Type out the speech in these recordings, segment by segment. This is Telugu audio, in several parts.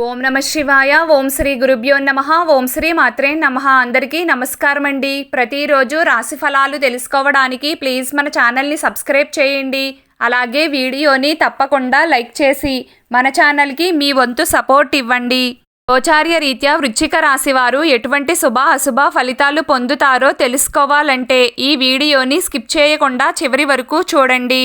ఓం నమ శివాయ. ఓం శ్రీ గురుభ్యో నమః. ఓం శ్రీ మాత్రే నమః. అందరికీ నమస్కారం అండి. ప్రతిరోజు రాశి ఫలాలు తెలుసుకోవడానికి ప్లీజ్ మన ఛానల్ని సబ్స్క్రైబ్ చేయండి. అలాగే వీడియోని తప్పకుండా లైక్ చేసి మన ఛానల్కి మీ వంతు సపోర్ట్ ఇవ్వండి. గోచార్య రీత్యా వృశ్చిక రాశి వారు ఎటువంటి శుభ అశుభ ఫలితాలు పొందుతారో తెలుసుకోవాలంటే ఈ వీడియోని స్కిప్ చేయకుండా చివరి వరకు చూడండి.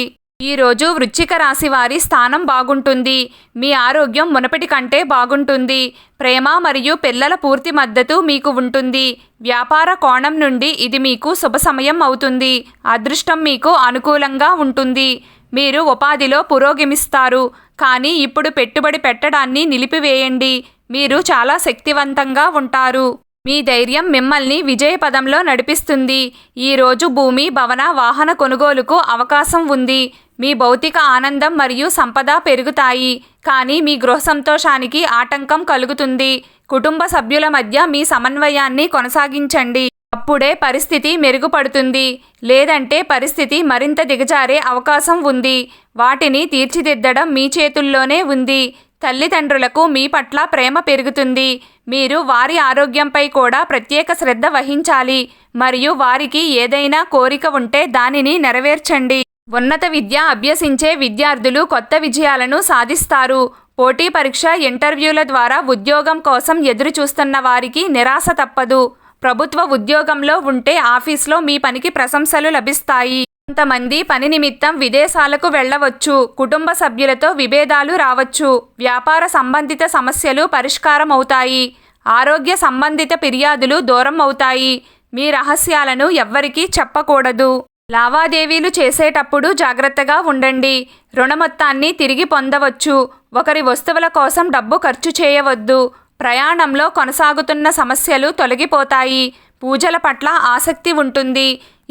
ఈరోజు వృశ్చిక రాశి వారి స్థానం బాగుంటుంది. మీ ఆరోగ్యం మునపటి కంటే బాగుంటుంది. ప్రేమ మరియు పిల్లల పూర్తి మద్దతు మీకు ఉంటుంది. వ్యాపార కోణం నుండి ఇది మీకు శుభ సమయం అవుతుంది. అదృష్టం మీకు అనుకూలంగా ఉంటుంది. మీరు ఉపాధిలో పురోగమిస్తారు. కానీ ఇప్పుడు పెట్టుబడి పెట్టడాన్ని నిలిపివేయండి. మీరు చాలా శక్తివంతంగా ఉంటారు. మీ ధైర్యం మిమ్మల్ని విజయపదంలో నడిపిస్తుంది. ఈరోజు భూమి, భవన, వాహన కొనుగోలుకు అవకాశం ఉంది. మీ భౌతిక ఆనందం మరియు సంపద పెరుగుతాయి. కానీ మీ గృహ సంతోషానికి ఆటంకం కలుగుతుంది. కుటుంబ సభ్యుల మధ్య మీ సమన్వయాన్ని కొనసాగించండి. అప్పుడే పరిస్థితి మెరుగుపడుతుంది. లేదంటే పరిస్థితి మరింత దిగజారే అవకాశం ఉంది. వాటిని తీర్చిదిద్దడం మీ చేతుల్లోనే ఉంది. తల్లిదండ్రులకు మీ పట్ల ప్రేమ పెరుగుతుంది. మీరు వారి ఆరోగ్యంపై కూడా ప్రత్యేక శ్రద్ధ వహించాలి మరియు వారికి ఏదైనా కోరిక ఉంటే దానిని నెరవేర్చండి. ఉన్నత విద్య అభ్యసించే విద్యార్థులు కొత్త విజయాలను సాధిస్తారు. పోటీ పరీక్ష, ఇంటర్వ్యూల ద్వారా ఉద్యోగం కోసం ఎదురు చూస్తున్న వారికి నిరాశ తప్పదు. ప్రభుత్వ ఉద్యోగంలో ఉంటే ఆఫీస్లో మీ పనికి ప్రశంసలు లభిస్తాయి. కొంతమంది పని నిమిత్తం విదేశాలకు వెళ్ళవచ్చు. కుటుంబ సభ్యులతో విభేదాలు రావచ్చు. వ్యాపార సంబంధిత సమస్యలు పరిష్కారం అవుతాయి. ఆరోగ్య సంబంధిత ఫిర్యాదులు దూరం అవుతాయి. మీ రహస్యాలను ఎవ్వరికీ చెప్పకూడదు. లావాదేవీలు చేసేటప్పుడు జాగ్రత్తగా ఉండండి. రుణ మొత్తాన్ని తిరిగి పొందవచ్చు. ఒకరి వస్తువుల కోసం డబ్బు ఖర్చు చేయవద్దు. ప్రయాణంలో కొనసాగుతున్న సమస్యలు తొలగిపోతాయి. పూజల పట్ల ఆసక్తి ఉంటుంది.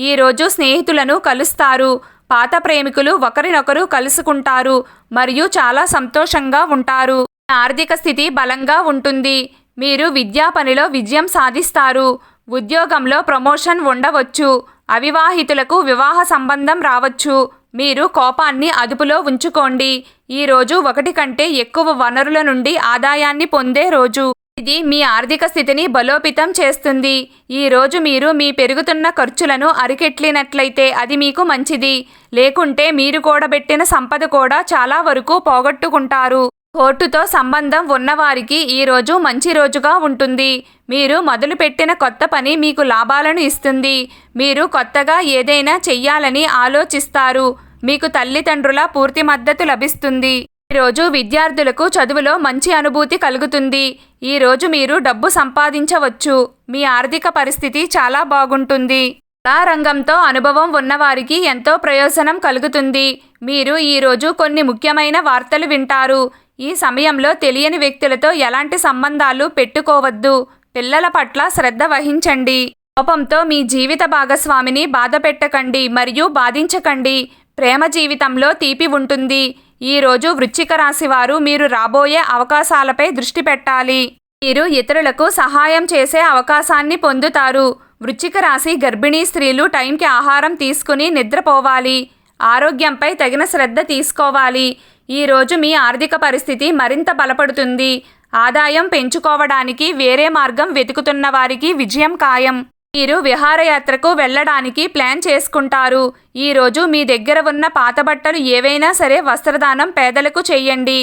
ఈరోజు స్నేహితులను కలుస్తారు. పాత ప్రేమికులు ఒకరినొకరు కలుసుకుంటారు మరియు చాలా సంతోషంగా ఉంటారు. ఆర్థిక స్థితి బలంగా ఉంటుంది. మీరు విద్యా పనిలో విజయం సాధిస్తారు. ఉద్యోగంలో ప్రమోషన్ ఉండవచ్చు. అవివాహితులకు వివాహ సంబంధం రావచ్చు. మీరు కోపాన్ని అదుపులో ఉంచుకోండి. ఈరోజు ఒకటి కంటే ఎక్కువ వనరుల నుండి ఆదాయాన్ని పొందే రోజు. ఇది మీ ఆర్థిక స్థితిని బలోపేతం చేస్తుంది. ఈరోజు మీరు మీ పెరుగుతున్న ఖర్చులను అరికెట్లినట్లయితే అది మీకు మంచిది. లేకుంటే మీరు కూడబెట్టిన సంపద కూడా చాలా వరకు పోగొట్టుకుంటారు. కోర్టుతో సంబంధం ఉన్నవారికి ఈరోజు మంచి రోజుగా ఉంటుంది. మీరు మొదలుపెట్టిన కొత్త పని మీకు లాభాలను ఇస్తుంది. మీరు కొత్తగా ఏదైనా చెయ్యాలని ఆలోచిస్తారు. మీకు తల్లిదండ్రుల పూర్తి మద్దతు లభిస్తుంది. ఈరోజు విద్యార్థులకు చదువులో మంచి అనుభూతి కలుగుతుంది. ఈరోజు మీరు డబ్బు సంపాదించవచ్చు. మీ ఆర్థిక పరిస్థితి చాలా బాగుంటుంది. కళా రంగంతో అనుభవం ఉన్నవారికి ఎంతో ప్రయోజనం కలుగుతుంది. మీరు ఈరోజు కొన్ని ముఖ్యమైన వార్తలు వింటారు. ఈ సమయంలో తెలియని వ్యక్తులతో ఎలాంటి సంబంధాలు పెట్టుకోవద్దు. పిల్లల పట్ల శ్రద్ధ వహించండి. కోపంతో మీ జీవిత భాగస్వామిని బాధ పెట్టకండి మరియు బాధించకండి. ప్రేమ జీవితంలో తీపి ఉంటుంది. ఈరోజు వృశ్చిక రాశి వారు మీరు రాబోయే అవకాశాలపై దృష్టి పెట్టాలి. మీరు ఇతరులకు సహాయం చేసే అవకాశాన్ని పొందుతారు. వృశ్చిక రాశి గర్భిణీ స్త్రీలు టైంకి ఆహారం తీసుకుని నిద్రపోవాలి. ఆరోగ్యంపై తగిన శ్రద్ధ తీసుకోవాలి. ఈరోజు మీ ఆర్థిక పరిస్థితి మరింత బలపడుతుంది. ఆదాయం పెంచుకోవడానికి వేరే మార్గం వెతుకుతున్న వారికి విజయం ఖాయం. మీరు విహారయాత్రకు వెళ్ళడానికి ప్లాన్ చేసుకుంటారు. ఈరోజు మీ దగ్గర ఉన్న పాత బట్టలు ఏవైనా సరే వస్త్రదానం పేదలకు చెయ్యండి.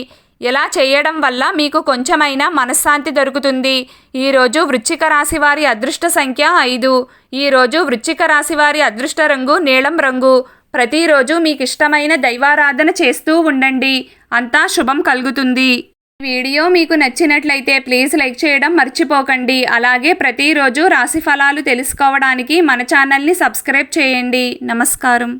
ఇలా చేయడం వల్ల మీకు కొంచెమైనా మనశ్శాంతి దొరుకుతుంది. ఈరోజు వృశ్చిక రాశి వారి అదృష్ట సంఖ్య 5. ఈరోజు వృశ్చిక రాశి వారి అదృష్ట రంగు నీలం రంగు. ప్రతిరోజు మీకు ఇష్టమైన దైవారాధన చేస్తూ ఉండండి. అంతా శుభం కలుగుతుంది. వీడియో మీకు నచ్చినట్లయితే ప్లీజ్ లైక్ చేయడం మర్చిపోకండి. అలాగే ప్రతిరోజు రాశి ఫలాలు తెలుసుకోవడానికి మన ఛానల్ని సబ్స్క్రైబ్ చేయండి. నమస్కారం.